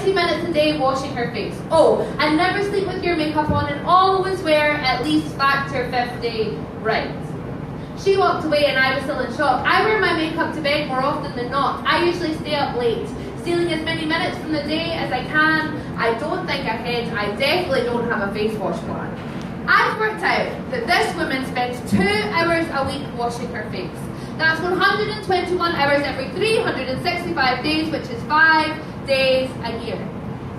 20 minutes a day washing her face. Oh, and never sleep with your makeup on and always wear at least factor 50 right. She walked away and I was still in shock. I wear my makeup to bed more often than not. I usually stay up late, stealing as many minutes from the day as I can. I don't think ahead. I definitely don't have a face wash plan. I've worked out that this woman spends 2 hours a week washing her face. That's 121 hours every 365 days, which is 5 days a year.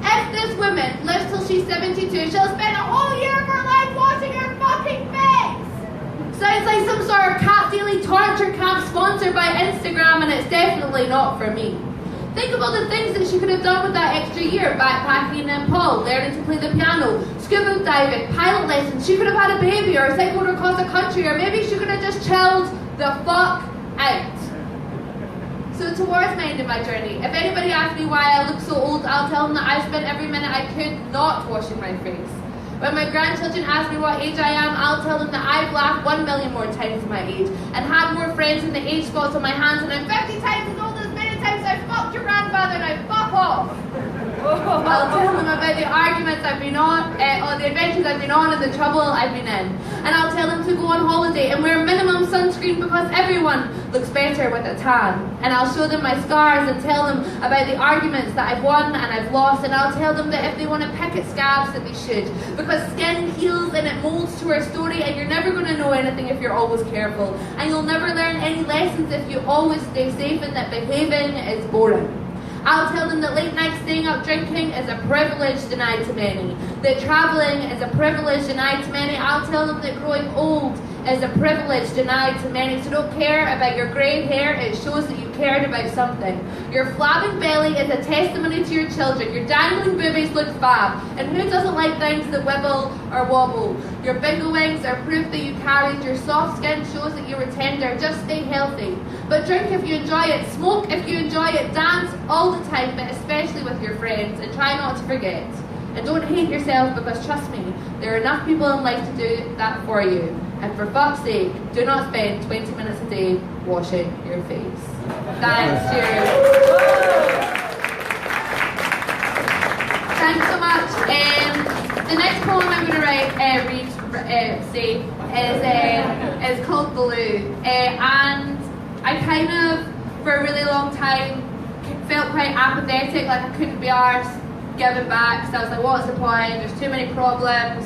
If this woman lives till she's 72, she'll spend a whole year of her life washing her fucking face! Sounds like some sort of cat daily torture camp sponsored by Instagram, and it's definitely not for me. Think of all the things that she could have done with that extra year: backpacking in Nepal, learning to play the piano, scuba diving, pilot lessons. She could have had a baby or cycled across the country, or maybe she could have just chilled the fuck out. So towards my end of my journey, if anybody asks me why I look so old, I'll tell them that I spent every minute I could not washing my face. When my grandchildren ask me what age I am, I'll tell them that I've laughed 1 million more times than my age, and had more friends than the age spots on my hands, and I'm 50 times as old as many times I fucked your grandfather, and I fuck off. I'll tell them about the arguments I've been on, or the adventures I've been on, and the trouble I've been in. And I'll tell them to go on holiday and wear minimum sunscreen because everyone looks better with a tan. And I'll show them my scars and tell them about the arguments that I've won and I've lost. And I'll tell them that if they want to pick at scabs, that they should. Because skin heals and it molds to our story, and you're never going to know anything if you're always careful. And you'll never learn any lessons if you always stay safe, and that behaving is boring. I'll tell them that late night staying up drinking is a privilege denied to many, that travelling is a privilege denied to many. I'll tell them that growing old is a privilege denied to many. So don't care about your grey hair, it shows that you cared about something. Your flabbing belly is a testimony to your children. Your dangling boobies look fab, and who doesn't like things that wibble or wobble? Your bingo wings are proof that you carried. Your soft skin shows that you were tender. Just stay healthy. But drink if you enjoy it, smoke if you enjoy it, dance all the time, but especially with your friends, and try not to forget. And don't hate yourself, because trust me, there are enough people in life to do that for you. And for fuck's sake, do not spend 20 minutes a day washing your face. Thanks, cheers. Thanks so much. The next poem I'm going to is called Blue. And I kind of, for a really long time, felt quite apathetic, like I couldn't be arsed giving back, so I was like, what's the point? There's too many problems.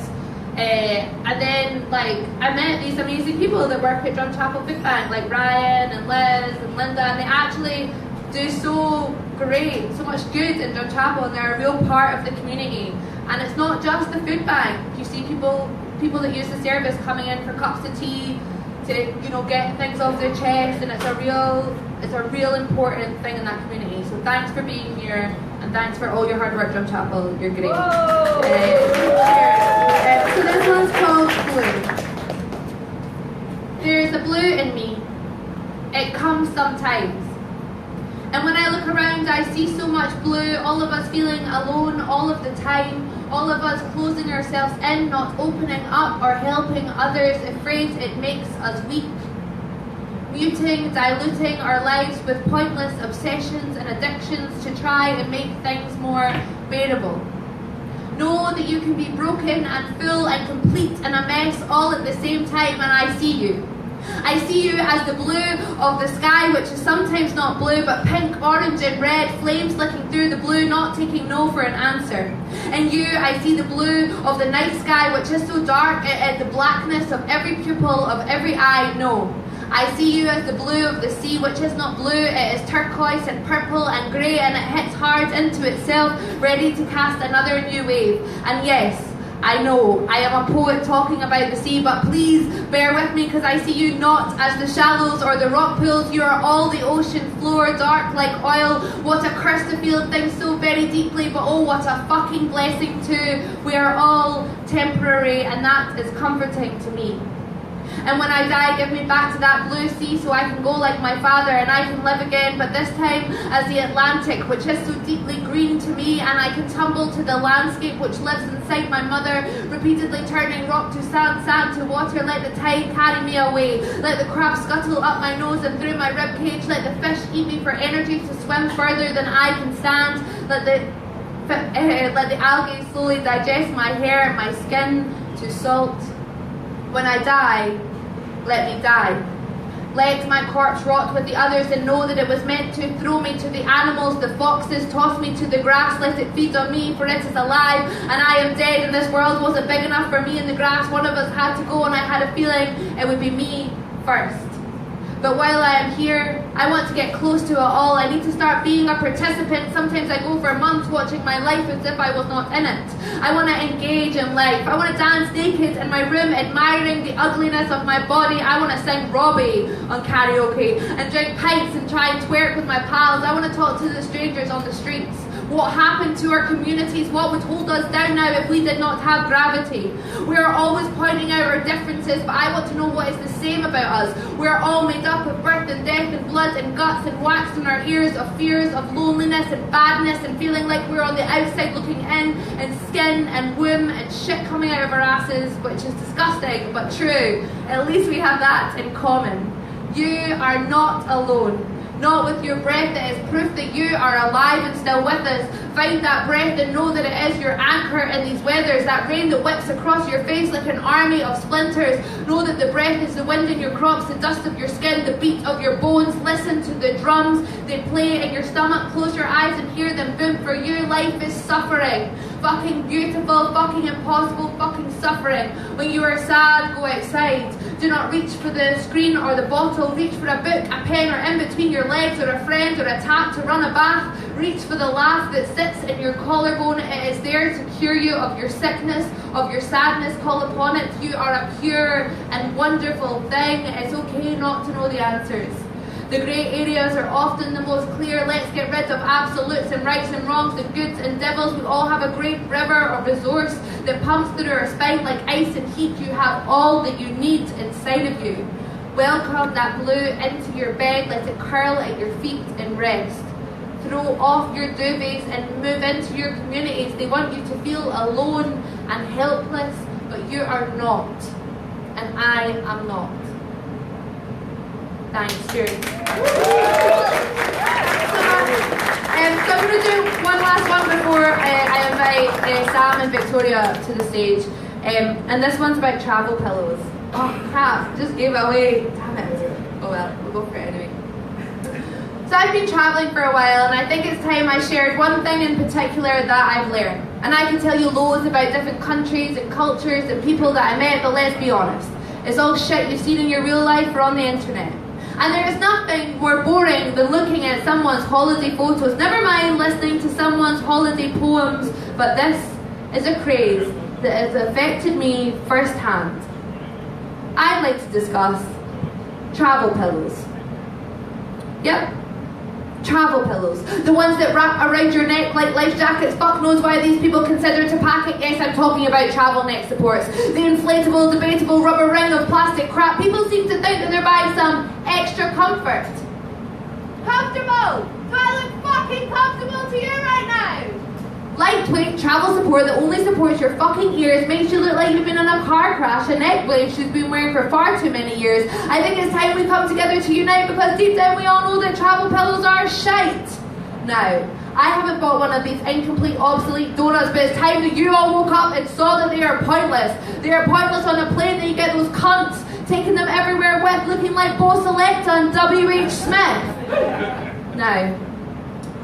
And then, I met these amazing people that work at Drumchapel Food Bank, like Ryan and Liz and Linda, and they actually do so great, so much good in Drumchapel, and they're a real part of the community. And it's not just the food bank. You see people that use the service coming in for cups of tea to, get things off their chest, and it's a real important thing in that community. So thanks for being here, and thanks for all your hard work, Drumchapel. You're great. So this one's called Blue. There's a blue in me. It comes sometimes. And when I look around, I see so much blue, all of us feeling alone all of the time, all of us closing ourselves in, not opening up or helping others, afraid it makes us weak. Muting, diluting our lives with pointless obsessions and addictions to try and make things more bearable. Know that you can be broken and full and complete and a mess all at the same time, and I see you. I see you as the blue of the sky, which is sometimes not blue but pink, orange and red, flames licking through the blue, not taking no for an answer. And you, I see the blue of the night sky, which is so dark it is the blackness of every pupil of every eye. No. I see you as the blue of the sea, which is not blue, it is turquoise and purple and grey, and it hits hard into itself, ready to cast another new wave. And yes, I know, I am a poet talking about the sea, but please bear with me, because I see you not as the shallows or the rock pools. You are all the ocean floor, dark like oil. What a curse to feel things so very deeply, but oh, what a fucking blessing too. We are all temporary, and that is comforting to me. And when I die, give me back to that blue sea so I can go like my father and I can live again, but this time as the Atlantic, which is so deeply green to me, and I can tumble to the landscape which lives inside my mother, repeatedly turning rock to sand, sand to water. Let the tide carry me away. Let the crab scuttle up my nose and through my rib cage. Let the fish eat me for energy to swim further than I can stand. Let Let the algae slowly digest my hair and my skin to salt. When I die, let me die. Let my corpse rot with the others and know that it was meant to throw me to the animals, the foxes, toss me to the grass, let it feed on me, for it is alive, and I am dead, and this world wasn't big enough for me in the grass. One of us had to go, and I had a feeling it would be me first. But while I am here, I want to get close to it all. I need to start being a participant. Sometimes I go for months watching my life as if I was not in it. I want to engage in life. I want to dance naked in my room, admiring the ugliness of my body. I want to sing Robbie on karaoke and drink pints and try and twerk with my pals. I want to talk to the strangers on the streets. What happened to our communities? What would hold us down now if we did not have gravity? We are always pointing out our differences, but I want to know what is the same about us. We are all made up of birth and death and blood and guts and wax in our ears, of fears, of loneliness and badness and feeling like we're on the outside looking in, and skin and womb and shit coming out of our asses, which is disgusting but true. At least we have that in common. You are not alone. Not with your breath that is proof that you are alive and still with us. Find that breath and know that it is your anchor in these weathers. That rain that whips across your face like an army of splinters. Know that the breath is the wind in your crops, the dust of your skin, the beat of your bones. Listen to the drums, they play in your stomach. Close your eyes and hear them boom. For you, life is suffering. Fucking beautiful, fucking impossible, fucking suffering. When you are sad, go outside. Do not reach for the screen or the bottle. Reach for a book, a pen, or in between your legs, or a friend, or a tap to run a bath. Reach for the laugh that sits in your collarbone. It is there to cure you of your sickness, of your sadness. Call upon it. You are a pure and wonderful thing. It's okay not to know the answers. The grey areas are often the most clear. Let's get rid of absolutes and rights and wrongs and goods and devils. We all have a great river or resource that pumps through our spine like ice and heat. You have all that you need inside of you. Welcome that blue into your bed. Let it curl at your feet and rest. Throw off your duvets and move into your communities. They want you to feel alone and helpless, but you are not. And I am not. Thanks, cheers. So I'm going to do one last one before I invite Sam and Victoria to the stage. And this one's about travel pillows. Oh crap, just gave it away. Damn it. Oh well, we'll go for it anyway. So I've been travelling for a while, and I think it's time I shared one thing in particular that I've learned. And I can tell you loads about different countries and cultures and people that I met, but let's be honest. It's all shit you've seen in your real life or on the internet. And there is nothing more boring than looking at someone's holiday photos, never mind listening to someone's holiday poems, but this is a craze that has affected me firsthand. I'd like to discuss travel pillows. Yep, travel pillows. The ones that wrap around your neck like life jackets. Fuck knows why these people consider to pack it. Yes, I'm talking about travel neck supports. The inflatable, debatable rubber ring of plastic crap. People seem to think that they're buying some extra comfort. Comfortable! Do I look fucking comfortable to you right now? Lightweight travel support that only supports your fucking ears, makes you look like you've been in a car crash, a neck brace she's been wearing for far too many years. I think it's time we come together to unite, because deep down we all know that travel pillows are shite. Now, I haven't bought one of these incomplete, obsolete donuts, but it's time that you all woke up and saw that they are pointless. They are pointless on a plane that you get those cunts taking them everywhere with, looking like Bo Selecta and W.H. Smith. Now,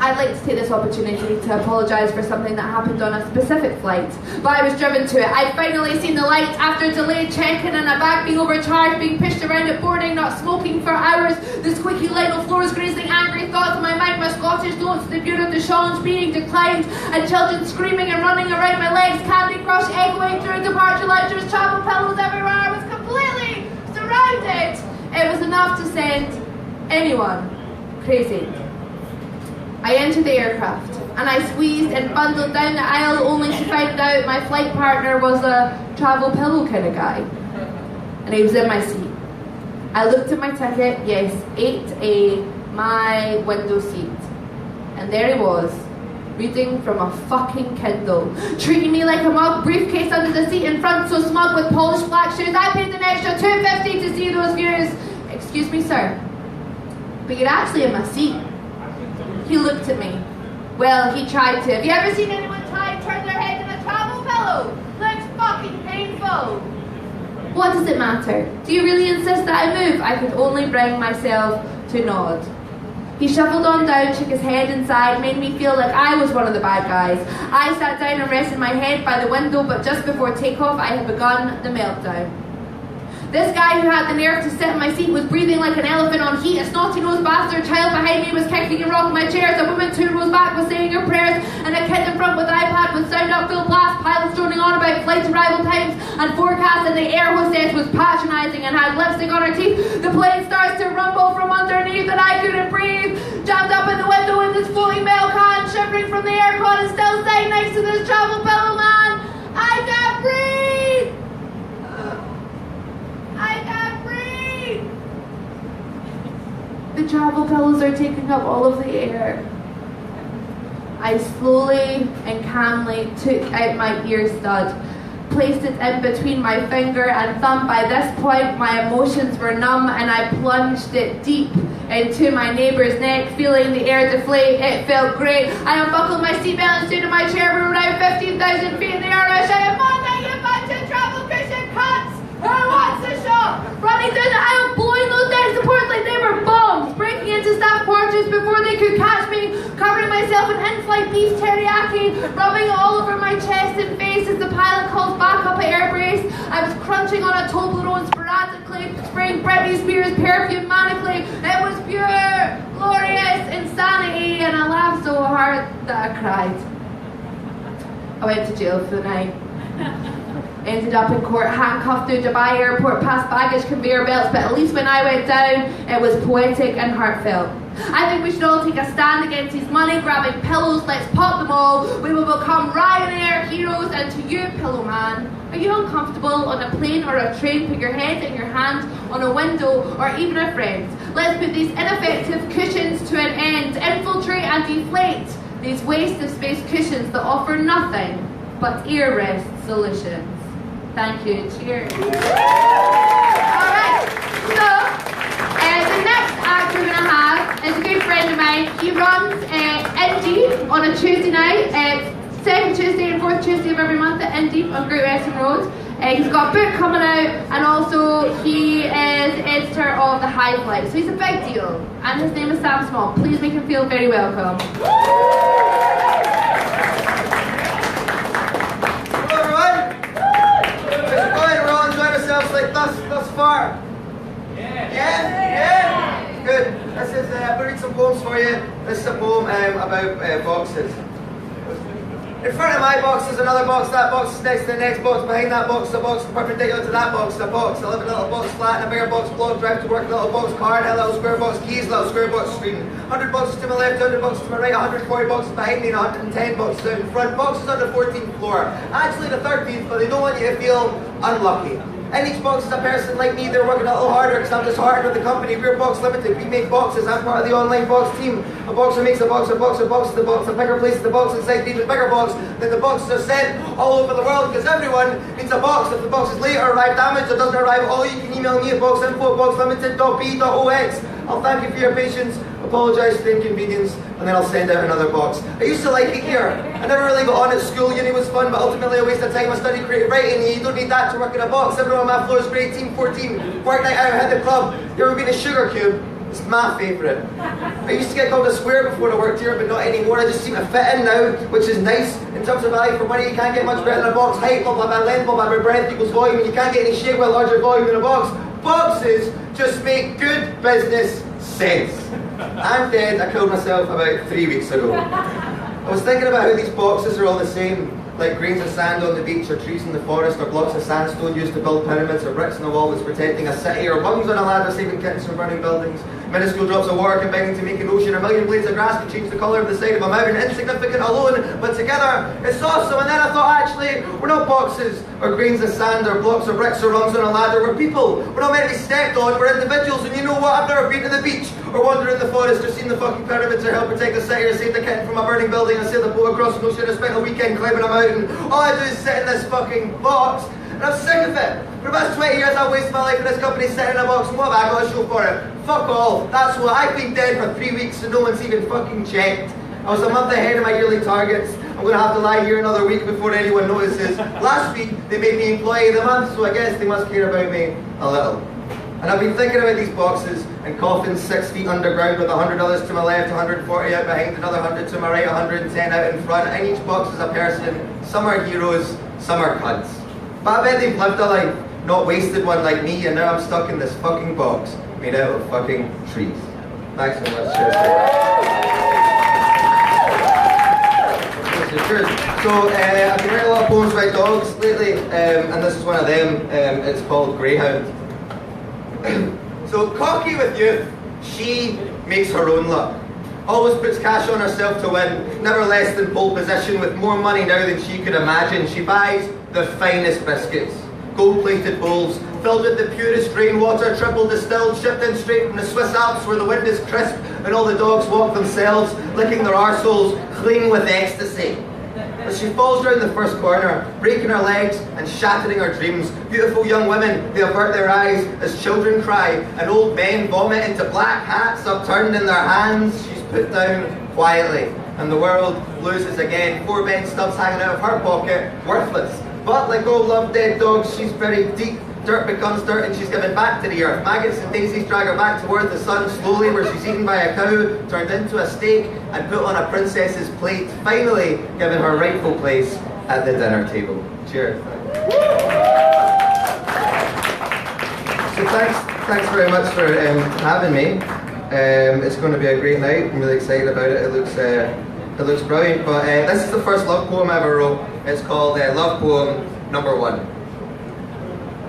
I'd like to take this opportunity to apologise for something that happened on a specific flight, but I was driven to it. I'd finally seen the light after delayed check-in and a bag being overcharged, being pushed around at boarding, not smoking for hours, the squeaky lino floors grazing angry thoughts in my mind, my Scottish notes, the Bureau de Change being declined, and children screaming and running around my legs, Candy Crush echoing through departure lounges, travel pillows everywhere. I was completely surrounded. It was enough to send anyone crazy. I entered the aircraft and I squeezed and bundled down the aisle only to find out my flight partner was a travel pillow kind of guy. And he was in my seat. I looked at my ticket, yes, 8A, my window seat. And there he was, reading from a fucking Kindle, treating me like a mug, briefcase under the seat in front, so smug with polished black shoes. I paid an extra $2.50 to see those views. Excuse me, sir, but you're actually in my seat. He looked at me. Well, he tried to. Have you ever seen anyone try and turn their head in a travel pillow? Looks fucking painful. What does it matter? Do you really insist that I move? I could only bring myself to nod. He shuffled on down, shook his head and sighed, made me feel like I was one of the bad guys. I sat down and rested my head by the window, but just before takeoff, I had begun the meltdown. This guy who had the nerve to sit in my seat was breathing like an elephant on heat. A snotty-nosed bastard child behind me was kicking and rocking my chairs. A woman 2 rows back was saying her prayers, and a kid in front with iPad with sound up full blast. Pilots droning on about flight arrival times and forecasts, and the air hostess was patronising and had lipstick on her teeth. The plane starts to rumble from underneath, and I couldn't breathe. Jammed up in the window in this floating mail can, shivering from the aircon, and still sitting next to this travel pillow man. I can't breathe. I can't breathe! The travel pillows are taking up all of the air. I slowly and calmly took out my ear stud, placed it in between my finger and thumb. By this point, my emotions were numb, and I plunged it deep into my neighbour's neck, feeling the air deflate. It felt great. I unbuckled my seatbelt and stood in my chair for around 15,000 feet in the air. I shouted, "Mother, you bunch of travel cushion cunts! Who wants a shot?" Running down the aisle, blowing those neck supports like they were bombs, breaking into staff quarters before they could catch me, covering myself in in-flight beef teriyaki, rubbing it all over my chest and face as the pilot calls back up at air brace. I was crunching on a Toblerone sporadically, spraying Britney Spears perfume manically. It was pure, glorious insanity, and I laughed so hard that I cried. I went to jail for the night. Ended up in court, handcuffed through Dubai airport, past baggage conveyor belts, but at least when I went down, it was poetic and heartfelt. I think we should all take a stand against these money-grabbing pillows. Let's pop them all. We will become Ryanair heroes. And to you, pillow man, are you uncomfortable on a plane or a train? Put your head and your hand on a window or even a friend. Let's put these ineffective cushions to an end. Infiltrate and deflate these waste of space cushions that offer nothing but ear rest solutions. Thank you. Cheers. Alright, so the next act we're going to have is a good friend of mine. He runs Indie on a Tuesday night, second Tuesday and fourth Tuesday of every month at Indie on Great Western Road. He's got a book coming out, and also he is editor of The High Flight, so he's a big deal. And his name is Sam Small. Please make him feel very welcome. Like thus far? Yeah? Good. This is, I'm going to read some poems for you. This is a poem about boxes. In front of my box is another box, that box is next to the next box, behind that box is a box perpendicular to that box, a box. I live in a little box flat, in a bigger box blog, drive to work, a little box car, a little square box keys, a little square box screen. 100 boxes to my left, 100 boxes to my right, 140 boxes behind me, and 110 boxes out in front. Boxes on the 14th floor. Actually the 13th, but they don't want you to feel unlucky. In each box is a person like me. They're working a little harder because I'm just hard with the company. We're Box Limited. We make boxes. I'm part of the online box team. A boxer makes a box, a box, a box, the box. A picker places the box inside the even bigger box. Then the boxes are sent all over the world because everyone needs a box. If the box is late or arrive damaged or doesn't arrive at all, you can email me at boxinfo@boxlimited.b.ox. I'll thank you for your patience, apologise for the inconvenience, and then I'll send out another box. I used to like it here. I never really got on at school. Uni was fun, but ultimately a waste of time. I studied creative writing, and you don't need that to work in a box. Everyone on my floor is grade team 14. Work night out, hit the club. You ever been a sugar cube? It's my favourite. I used to get called a square before I worked here, but not anymore. I just seem to fit in now, which is nice. In terms of value for money, you can't get much better than a box. Height multiplied by length multiplied by breadth equals volume, and you can't get any shape with a larger volume than a box. Boxes just make good business sense. I'm dead. I killed myself about 3 weeks ago. I was thinking about how these boxes are all the same, like grains of sand on the beach, or trees in the forest, or blocks of sandstone used to build pyramids, or bricks in a wall that's protecting a city, or bungs on a ladder saving kittens from burning buildings. Minuscule drops of water combining to make an ocean. A million blades of grass can change the colour of the side of a mountain. Insignificant alone, but together it's awesome. And then I thought, actually, we're not boxes, or grains of sand, or blocks of bricks, or rungs on a ladder. We're people. We're not meant to be stepped on. We're individuals. And you know what? I've never been to the beach, or wandered in the forest, or seen the fucking pyramids, or helped protect the city, or saved a kitten from a burning building, or sailed a boat across an ocean, or spent a weekend climbing a mountain. All I do is sit in this fucking box, and I'm sick of it. For the past 20 years I've wasted my life in this company sitting in a box, and what have I got to show for it? Fuck all. That's what. I've been dead for 3 weeks and no one's even fucking checked. I was a month ahead of my yearly targets. I'm going to have to lie here another week before anyone notices. Last week, they made me Employee of the Month, so I guess they must care about me a little. And I've been thinking about these boxes and coffins 6 feet underground with $100 to my left, 140 out behind, another 100 to my right, 110 out in front. And each box is a person. Some are heroes, some are cunts. But I bet they've lived a life, not wasted one like me, and now I'm stuck in this fucking box made out of fucking trees. Thanks so much. Cheers. So I've been writing a lot of poems about dogs lately, and this is one of them. It's called Greyhound. So cocky with youth, she makes her own luck. Always puts cash on herself to win, never less than pole position, with more money now than she could imagine. She buys the finest biscuits, gold-plated bowls, filled with the purest rainwater, triple distilled, shipped in straight from the Swiss Alps where the wind is crisp and all the dogs walk themselves, licking their arseholes, clean with ecstasy. But she falls round the first corner, breaking her legs and shattering her dreams. Beautiful young women, they avert their eyes as children cry, and old men vomit into black hats upturned in their hands. She's put down quietly, and the world loses again. 4 Ben stubs hanging out of her pocket, worthless. But like all love dead dogs, she's buried deep. Dirt becomes dirt and she's given back to the earth. Maggots and daisies drag her back toward the sun slowly, where she's eaten by a cow, turned into a steak and put on a princess's plate, finally given her rightful place at the dinner table. Cheers. So thanks very much for having me. It's going to be a great night. I'm really excited about it. It looks brilliant. But this is the first love poem I ever wrote. It's called Love Poem Number 1.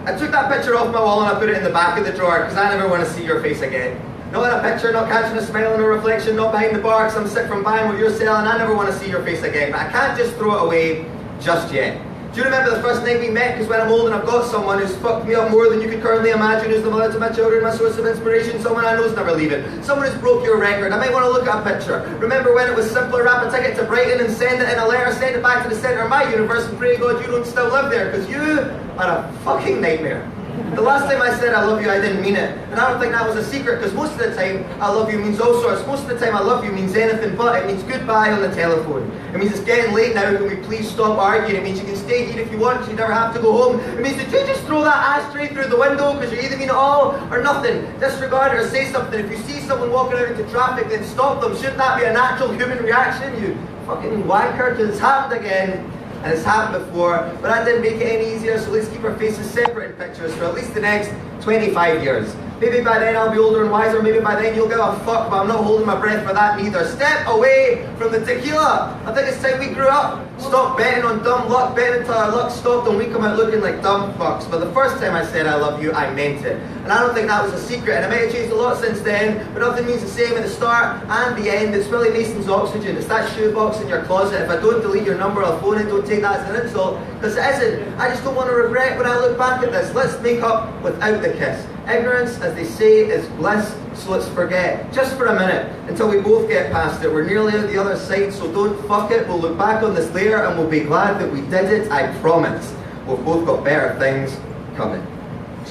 I took that picture off my wall and I put it in the back of the drawer because I never want to see your face again. Not in a picture, not catching a smile in a reflection, not behind the bar because I'm sick from buying what you're selling. I never want to see your face again, but I can't just throw it away just yet. Do you remember the first night we met? Because when I'm old and I've got someone who's fucked me up more than you could currently imagine, who's the mother to my children, my source of inspiration, someone I know is never leaving, someone who's broke your record, I might want to look at a picture. Remember when it was simpler, wrap a ticket to Brighton and send it in a letter, send it back to the centre of my universe and pray God you don't still live there, because you are a fucking nightmare. The last time I said I love you, I didn't mean it. And I don't think that was a secret, because most of the time, I love you means all sorts. Most of the time, I love you means anything but. It means goodbye on the telephone. It means it's getting late now, can we please stop arguing? It means you can stay here if you want, you never have to go home. It means, did you just throw that ashtray through the window, because you either mean it all or nothing? Disregard it or say something. If you see someone walking out into traffic, then stop them. Shouldn't that be a natural human reaction? You fucking wanker, because it's happened again. And it's happened before, but that didn't make it any easier, so let's keep our faces separate in pictures for at least the next 25 years. Maybe by then I'll be older and wiser, maybe by then you'll give a fuck, but I'm not holding my breath for that neither. Step away from the tequila! I think it's time we grew up. Stop betting on dumb luck, betting until our luck stopped and we come out looking like dumb fucks. But the first time I said I love you, I meant it. And I don't think that was a secret, and it might have changed a lot since then, but nothing means the same at the start and the end. It's Willie Mason's oxygen, it's that shoebox in your closet. If I don't delete your number, I'll phone it, don't take that as an insult, because it isn't. I just don't want to regret when I look back at this. Let's make up without the kiss. Ignorance, as they say, is bliss, so let's forget, just for a minute, until we both get past it. We're nearly out the other side, so don't fuck it. We'll look back on this later and we'll be glad that we did it, I promise. We've both got better things coming.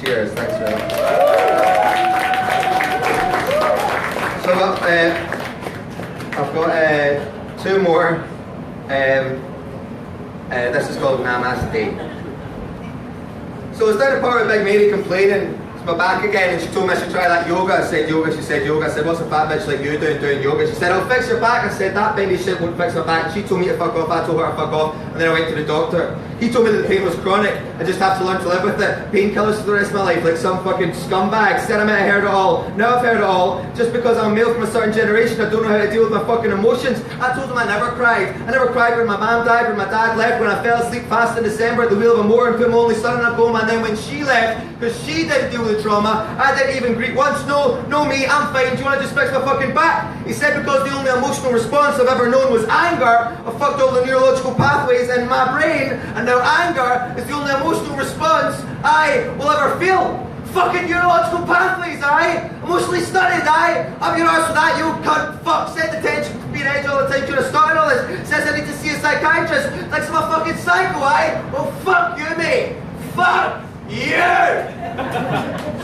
Cheers, thanks very much. So I've got 2 more. This is called Namaste. So I was down at Park with Big Mary complaining. My back again, and she told me I should try that yoga. I said yoga, she said yoga. I said, what's a fat bitch like you doing yoga? She said, I'll fix your back. I said, that bendy shit won't fix my back. She told me to fuck off, I told her to fuck off, and then I went to the doctor. He told me that the pain was chronic, I just have to learn to live with it. Painkillers for the rest of my life, like some fucking scumbag. Said I might have heard it all. Now I've heard it all. Just because I'm a male from a certain generation, I don't know how to deal with my fucking emotions. I told him I never cried. I never cried when my mom died, when my dad left, when I fell asleep fast in December at the wheel of a moor and put my only son in a coma, and then when she left, because she didn't deal with the trauma, I didn't even greet once. No me, I'm fine. Do you want to just fix my fucking back? He said because the only emotional response I've ever known was anger, I fucked all the neurological pathways in my brain, and now anger is the only emotional response I will ever feel. Fucking neurological pathways, aye? Emotionally studied, aye? Up your arse with that, you cunt, fuck, send attention to being edge all the time, should have started all this. Says I need to see a psychiatrist, like some fucking psycho, aye? Well, fuck you, mate. Fuck You!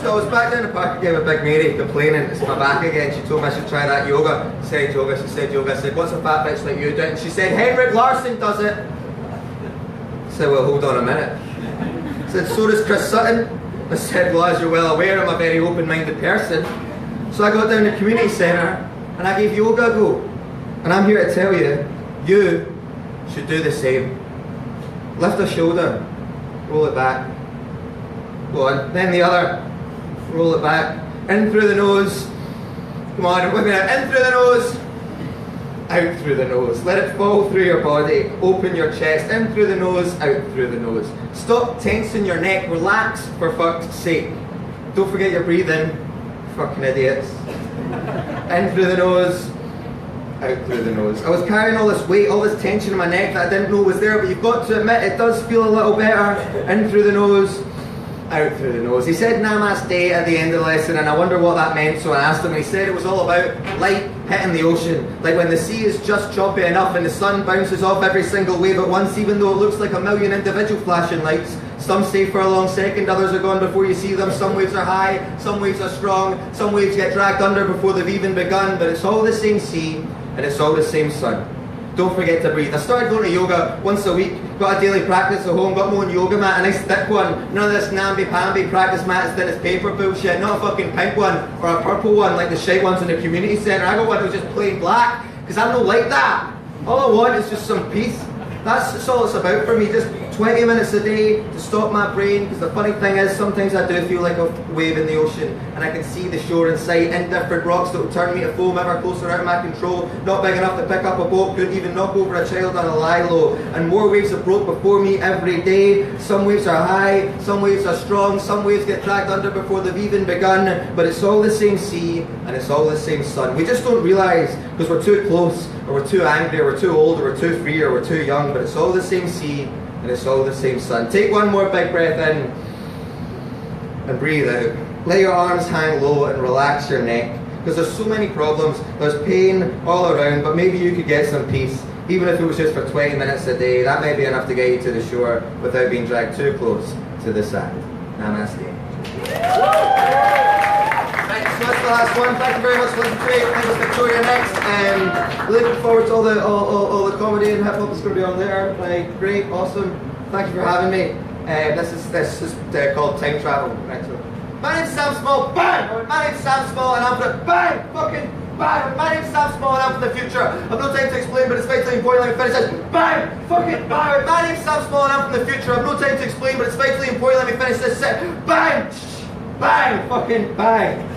So I was back down the park again with Big Mary complaining, it's my back again. She told me I should try that yoga. I said yoga, she said yoga. I said, what's a fat bitch like you doing? And she said, Henrik Larsson does it. I said, well, hold on a minute. I said, so does Chris Sutton. I said, well, as you're well aware, I'm a very open-minded person. So I got down to the community centre and I gave yoga a go. And I'm here to tell you, you should do the same. Lift a shoulder, roll it back. Go on, then the other, roll it back. In through the nose. Come on, wait a minute. In through the nose, out through the nose. Let it fall through your body. Open your chest. In through the nose, out through the nose. Stop tensing your neck. Relax, for fuck's sake. Don't forget your breathing. Fucking idiots. In through the nose, out through the nose. I was carrying all this weight, all this tension in my neck that I didn't know was there, but you've got to admit it does feel a little better. In through the nose, out through the nose. He said namaste at the end of the lesson, and I wonder what that meant, so I asked him, and he said it was all about light hitting the ocean. Like when the sea is just choppy enough and the sun bounces off every single wave at once, even though it looks like a million individual flashing lights. Some stay for a long second, others are gone before you see them. Some waves are high, some waves are strong, some waves get dragged under before they've even begun, but it's all the same sea, and it's all the same sun. Don't forget to breathe. I started going to yoga once a week, got a daily practice at home, got my own yoga mat, a nice thick one, none of this namby-pamby practice mat as thin as paper bullshit, not a fucking pink one or a purple one like the shite ones in the community centre. I got one that was just plain black, because I'm not like that. All I want is just some peace. That's all it's about for me, just 20 minutes a day to stop my brain, because the funny thing is, sometimes I do feel like a wave in the ocean, and I can see the shore in sight, indifferent rocks that will turn me to foam ever closer out of my control, not big enough to pick up a boat, couldn't even knock over a child on a lie-low, and more waves have broke before me every day. Some waves are high, some waves are strong, some waves get dragged under before they've even begun, but it's all the same sea, and it's all the same sun. We just don't realise, because we're too close, or we're too angry, or we're too old, or we're too free, or we're too young, but it's all the same sea, and it's all the same sun. Take one more big breath in and breathe out. Let your arms hang low and relax your neck, because there's so many problems, there's pain all around, but maybe you could get some peace, even if it was just for 20 minutes a day. That may be enough to get you to the shore without being dragged too close to the sand. Namaste. Right, so that's the last one. Thank you very much for listening to me. Thank you, Victoria next. Looking forward to all the comedy and hip hop that's going to be on there. Like, great, awesome. Thank you for having me. This is called Time Travel. Right, so. My name's Sam Small. Bang! My name's Sam Small, and I'm for bang! Fucking bang! My name's Sam Small, and I'm for the future. I've no time to explain, but it's vitally important. Let me finish this. Bang! Fucking bang! My name's Sam Small, and I'm from the future. I've no time to explain, but it's vitally important. Let me finish this. Bang! Bang! Fucking bang!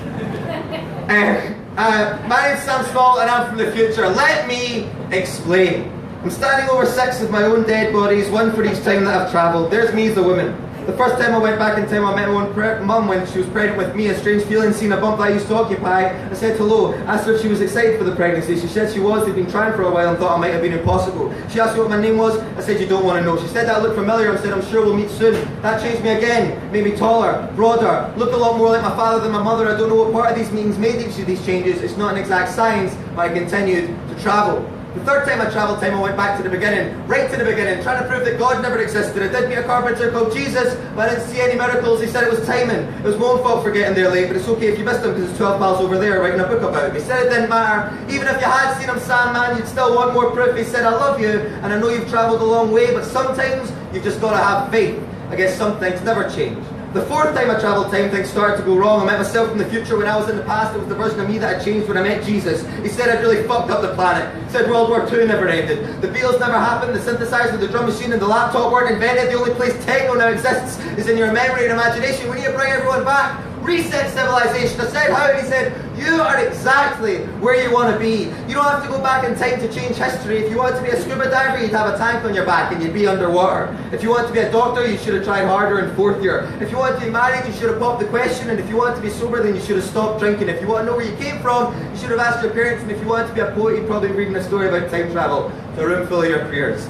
My name's Sam Small, and I'm from the future. Let me explain. I'm standing over 6 of my own dead bodies, one for each time that I've travelled. There's me as a woman. The first time I went back in time, I met my own mum when she was pregnant with me. A strange feeling, seeing a bump I used to occupy. I said hello, asked her if she was excited for the pregnancy. She said she was. They'd been trying for a while and thought I might have been impossible. She asked me what my name was. I said, you don't want to know. She said that I looked familiar. I said, I'm sure we'll meet soon. That changed me again. Made me taller, broader, looked a lot more like my father than my mother. I don't know what part of these meetings made each of these changes. It's not an exact science, but I continued to travel. The third time I travelled time, I went back to the beginning, right to the beginning, trying to prove that God never existed. I did meet a carpenter called Jesus, but I didn't see any miracles. He said it was timing. It was my own fault for getting there late, but it's okay if you missed him because it's 12 miles over there writing a book about him. He said it didn't matter. Even if you had seen him, Sandman, you'd still want more proof. He said, I love you, and I know you've travelled a long way, but sometimes you've just got to have faith. I guess some things never change. The fourth time I travelled time, things started to go wrong. I met myself in the future. When I was in the past, it was the version of me that had changed when I met Jesus. He said I'd really fucked up the planet. He said World War II never ended. The Beatles never happened. The synthesizer, the drum machine, and the laptop weren't invented. The only place techno now exists is in your memory and imagination. We need to bring everyone back. Reset civilization. I said how? And he said, you are exactly where you want to be. You don't have to go back in time to change history. If you wanted to be a scuba diver, you'd have a tank on your back and you'd be underwater. If you wanted to be a doctor, you should have tried harder in 4th year. If you wanted to be married, you should have popped the question. And if you wanted to be sober, then you should have stopped drinking. If you want to know where you came from, you should have asked your parents. And if you wanted to be a poet, you'd probably be reading a story about time travel to a room full of your peers.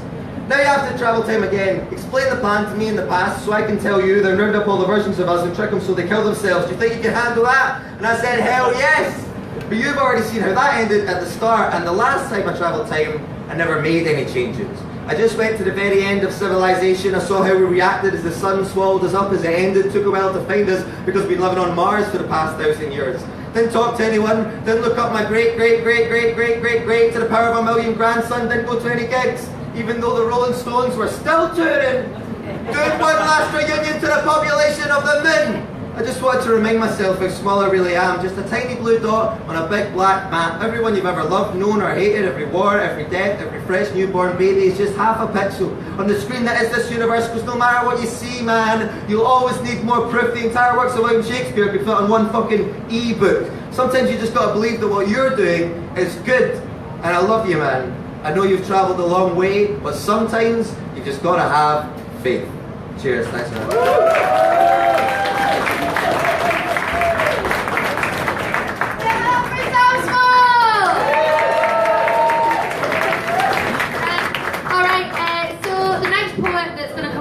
Now you have to travel time again. Explain the plan to me in the past so I can tell you, then round up all the versions of us and trick them so they kill themselves. Do you think you can handle that? And I said, hell yes! But you've already seen how that ended at the start, and the last time I travelled time, I never made any changes. I just went to the very end of civilization. I saw how we reacted as the sun swallowed us up as it ended. Took a while to find us because we'd been living on Mars for the past 1,000 years. Didn't talk to anyone, didn't look up my great to the power of a million grandson, didn't go to any gigs, even though the Rolling Stones were still touring. Doing one last reunion to the population of the moon. I just wanted to remind myself how small I really am, just a tiny blue dot on a big black map. Everyone you've ever loved, known or hated, every war, every death, every fresh newborn baby is just half a pixel on the screen that is this universe, because no matter what you see, man, you'll always need more proof. The entire works of William Shakespeare could fit on one fucking e-book. Sometimes you just gotta believe that what you're doing is good. And I love you, man. I know you've travelled a long way, but sometimes you just gotta have faith. Cheers, thanks man.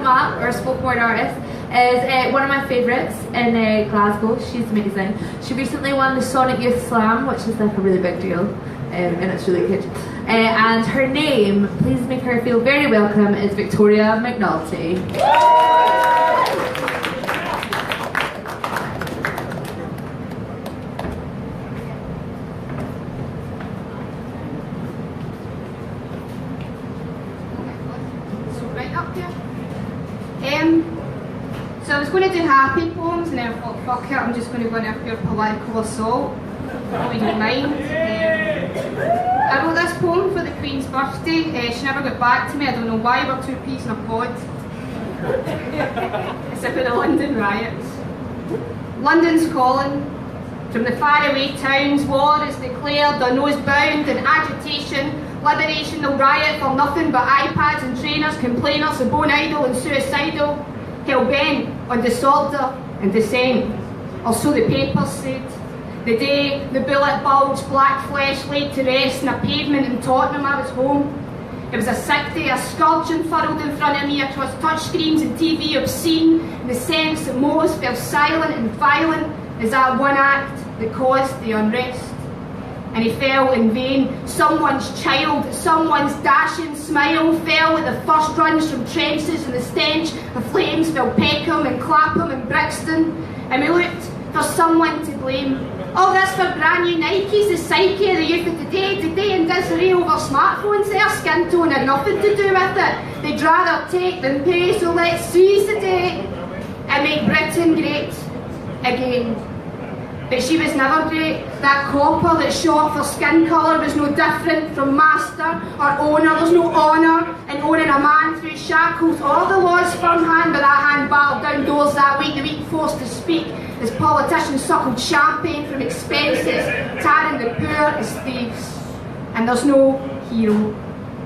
Our spoken word artist is one of my favourites in Glasgow. She's amazing. She recently won the Sonic Youth Slam, which is like a really big deal, and it's really good. And her name, please make her feel very welcome, is Victoria McNulty. So I was going to do happy poems, and then I thought, fuck it, I'm just going to go into a pure political assault. Hope you don't mind. I wrote this poem for the Queen's birthday. She never got back to me. I don't know why. We're two peas in a pod. It's about the London riots. London's calling. From the faraway towns, war is declared, their nose bound in agitation. Liberation, they'll riot for nothing but iPads and trainers, complainers, the bone idle and suicidal. Hell-bent on disorder and dissent, or so the papers said. The day the bullet bulged black flesh laid to rest in a pavement in Tottenham, I was home. It was a sick day, a scourge unfurled in front of me across touchscreens and TV obscene, in the sense that most fell silent and violent as that one act that caused the unrest. And he fell in vain. Someone's child, someone's dashing smile fell at the first runs from trenches, and the stench of flames filled Peckham and Clapham and Brixton. And we looked for someone to blame. All this for brand new Nikes, the psyche of the youth of today. Today in Disney over smartphones, their skin tone had nothing to do with it. They'd rather take than pay, so let's seize the day and make Britain great again. But she was never great. That copper that shot for skin colour was no different from master or owner. There's no honour in owning a man through shackles or the law's firm hand, but that hand battled down doors that week, the week forced to speak as politicians suckled champagne from expenses, tarring the poor as thieves. And there's no hero.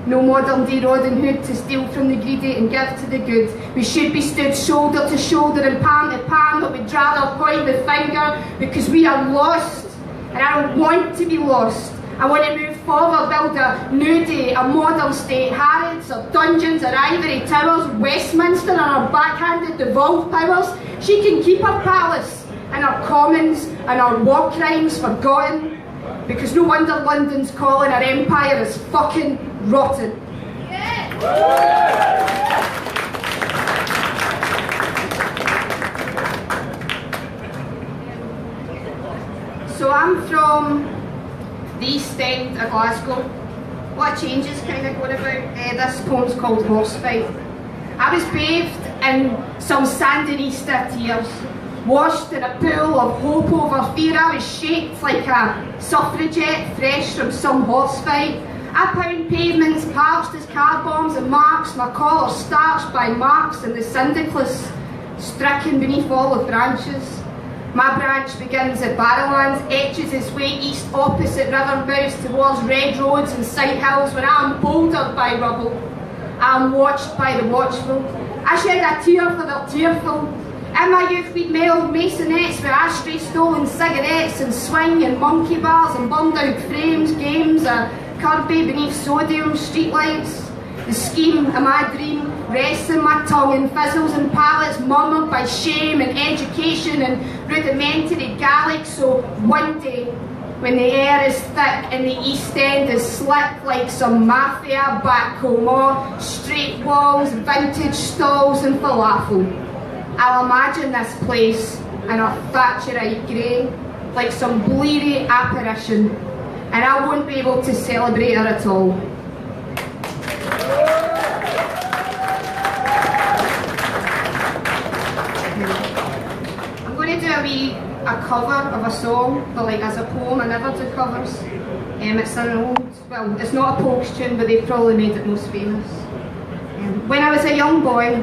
No modern day Robin Hood to steal from the greedy and give to the good. We should be stood shoulder to shoulder and palm to palm, but we'd rather point the finger because we are lost. And I don't want to be lost. I want to move forward, build a new day, a modern state, Harrods or dungeons or ivory towers, Westminster and our backhanded devolved powers. She can keep her palace and our commons and our war crimes forgotten. Because no wonder London's calling, our empire is fucking rotten. So I'm from the East End of Glasgow. A lot of changes kind of going about. This poem's called Horsefight. I was bathed in some Sandinista tears, washed in a pool of hope over fear. I was shaped like a suffragette fresh from some horsefight. I pound pavements parched as car bombs and marks, my collar starched by marks and the syndicalists stricken beneath all the branches. My branch begins at Barrowlands, etches its way east opposite river mouths towards red roads and sight hills, where I am bouldered by rubble. I am watched by the watchful. I shed a tear for the tearful. In my youth we'd meld masonettes with ashtray stolen cigarettes and swing and monkey bars and burned out frames, games, Kirby beneath sodium streetlights. The scheme of my dream rests in my tongue and fizzles and palates murmured by shame and education and rudimentary Gaelic. So one day when the air is thick and the East End is slick like some mafia back Como, straight walls, vintage stalls and falafel. I'll imagine this place in a Thatcherite grey, like some bleary apparition, and I won't be able to celebrate her at all. I'm going to do a cover of a song, but like as a poem. I never do covers. It's an old, well, it's not a Pokes tune, but they've probably made it most famous. When I was a young boy,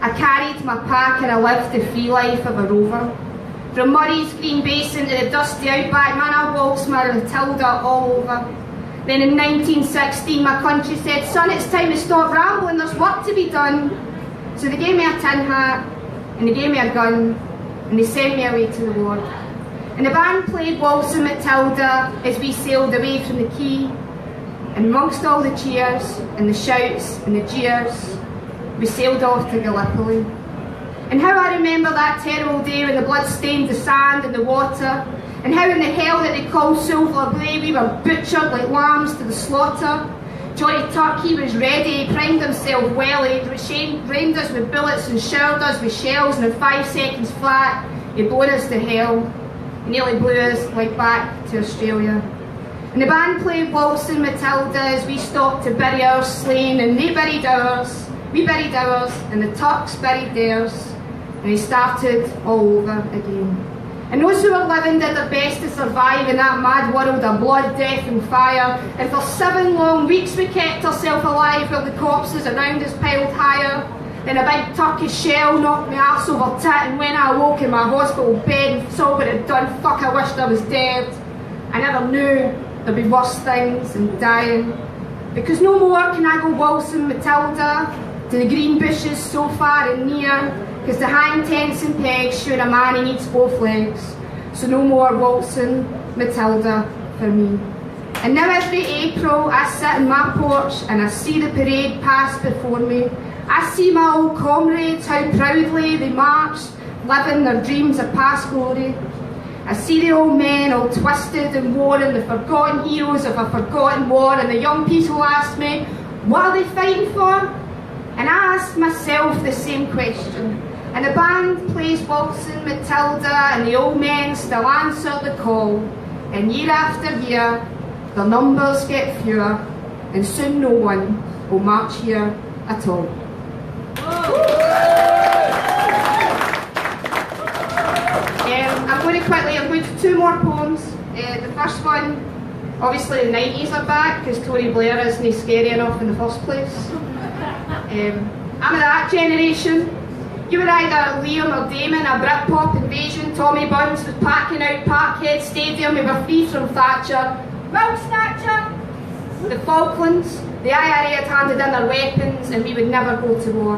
I carried my pack and I lived the free life of a rover. From Murray's Green Basin to the dusty outback, man, I waltzed my Matilda all over. Then in 1916, my country said, son, it's time to stop rambling, there's work to be done. So they gave me a tin hat, and they gave me a gun, and they sent me away to the war. And the band played Waltzing Matilda as we sailed away from the quay. And amongst all the cheers, and the shouts, and the jeers, we sailed off to Gallipoli. And how I remember that terrible day when the blood stained the sand and the water, and how in the hell that they called Silver Bay we were butchered like lambs to the slaughter. Johnny Turkey was ready, he primed himself well, he rained us with bullets and showered us with shells, and in 5 seconds flat, he blown us to hell. He nearly blew us like back to Australia. And the band played Waltzing Matilda as we stopped to bury our slain, and they buried ours. We buried ours, and the Turks buried theirs, and we started all over again. And those who were living did their best to survive in that mad world of blood, death and fire, and for 7 long weeks we kept ourselves alive while the corpses around us piled higher. Then a big Turkish shell knocked my arse over tit, and when I awoke in my hospital bed and saw what it had done, fuck, I wished I was dead. I never knew there'd be worse things than dying, because no more can I go waltzing Matilda to the green bushes so far and near, because the hang tents and pegs show a man he needs both legs. So no more waltzing Matilda for me. And now every April I sit in my porch and I see the parade pass before me. I see my old comrades, how proudly they marched, living their dreams of past glory. I see the old men all twisted and worn, the forgotten heroes of a forgotten war, and the young people ask me, what are they fighting for? And I ask myself the same question. And the band plays Waltzing Matilda, and the old men still answer the call. And year after year, the numbers get fewer, and soon no one will march here at all. I'm going to do 2 more poems. The first one, obviously the 90s are back, because Tony Blair isn't scary enough in the first place. I'm of that generation. You were either Liam or Damon, a Britpop invasion. Tommy Burns was packing out Parkhead Stadium. We were free from Thatcher. Milk Snatcher! The Falklands. The IRA had handed in their weapons, and we would never go to war.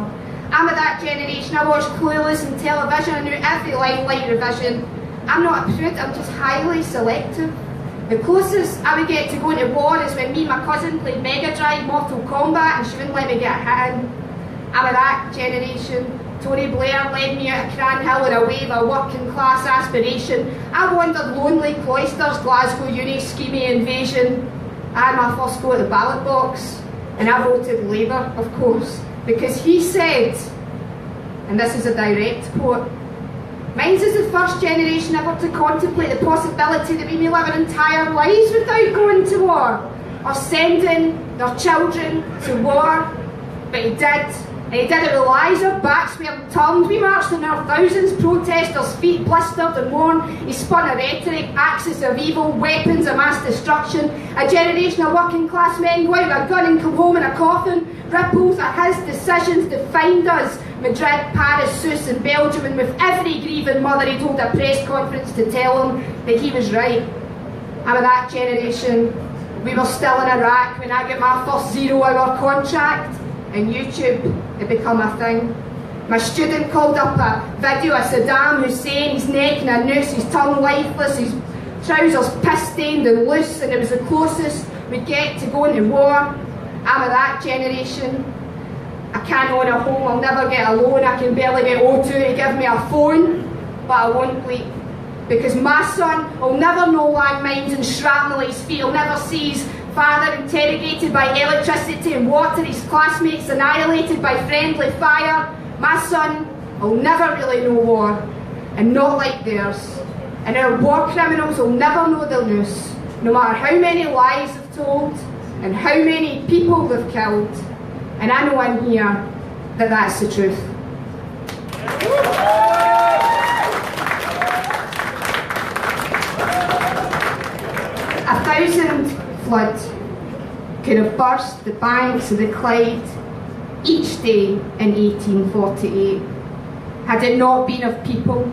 I'm of that generation. I watched Clueless on television. I knew every line like revision. I'm not a prude, I'm just highly selective. The closest I would get to going to war is when me and my cousin played Mega Drive Mortal Kombat, and she wouldn't let me get a hit in. I'm of that generation. Tony Blair led me out of Cranhill in a wave of working class aspiration. I wandered lonely cloisters, Glasgow uni, schemy invasion. I had my first go at the ballot box, and I voted Labour, of course, because he said, and this is a direct quote, "Mine's is the first generation ever to contemplate the possibility that we may live our entire lives without going to war, or sending their children to war." But he did. And he did it with lies or backs we had turned. We marched in our thousands, protesters' feet blistered and worn. He spun a rhetoric, axis of evil, weapons of mass destruction. A generation of working class men go out with a gun and come home in a coffin. Ripples of his decisions defined us. Madrid, Paris, Sousse and Belgium, and with every grieving mother he'd hold a press conference to tell him that he was right. I'm of that generation. We were still in Iraq when I got my first 0-hour contract, and YouTube had become a thing. My student called up a video of Saddam Hussein, his neck in a noose, his tongue lifeless, his trousers piss-stained and loose, and it was the closest we'd get to going to war. I'm of that generation. I can't own a home, I'll never get a loan, I can barely get O2 to give me a phone, but I won't bleep. because my son will never know landmines and shrapnel at his feet. He'll never see his father interrogated by electricity and water, his classmates annihilated by friendly fire. My son will never really know war, and not like theirs. And our war criminals will never know the news, no matter how many lies they've told and how many people they've killed. And I know in here that that's the truth. A thousand flood could have burst the banks of the Clyde each day in 1848. Had it not been of people,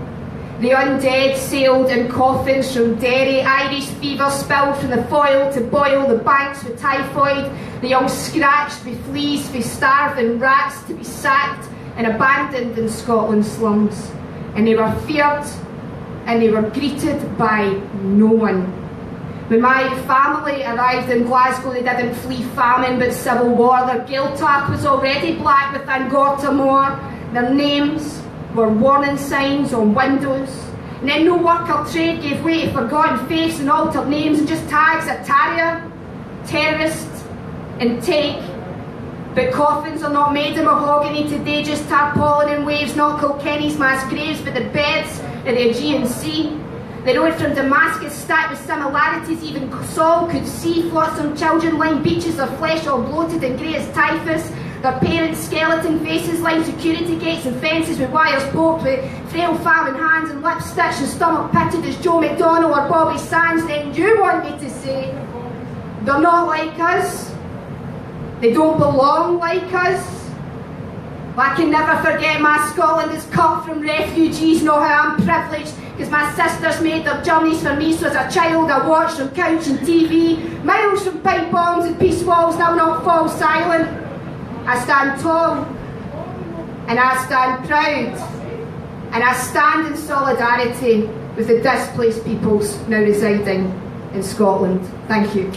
the undead sailed in coffins from Derry, Irish fever spilled from the foil to boil the banks with typhoid, the young scratched with fleas, with starving rats to be sacked and abandoned in Scotland's slums. And they were feared and they were greeted by no one. When my family arrived in Glasgow, they didn't flee famine but civil war. Their guilt-arc was already black with Angorta Moor. Their names were warning signs on windows. And then no work or trade gave way to forgotten faiths and altered names and just tags of tarrier, terrorist and take. But coffins are not made of mahogany today, just tarpaulin and waves, not Kilkenny's mass graves, but the beds of the Aegean Sea. The road from Damascus stacked with similarities even Saul could see. Flotsam children lined beaches, their flesh all bloated and grey as typhus. Their parents' skeleton faces lined security gates and fences with wires poked, with frail famine hands and lips stitched and stomach pitted as Joe McDonnell or Bobby Sands. Then you want me to say they're not like us? They don't belong like us? Well, I can never forget my Scotland is cut from refugees. Know how I'm privileged, because my sisters made their journeys for me. So as a child I watched from couch and TV, miles from pipe bombs and peace walls, and I will not fall silent. I stand tall, and I stand proud, and I stand in solidarity with the displaced peoples now residing in Scotland. Thank you.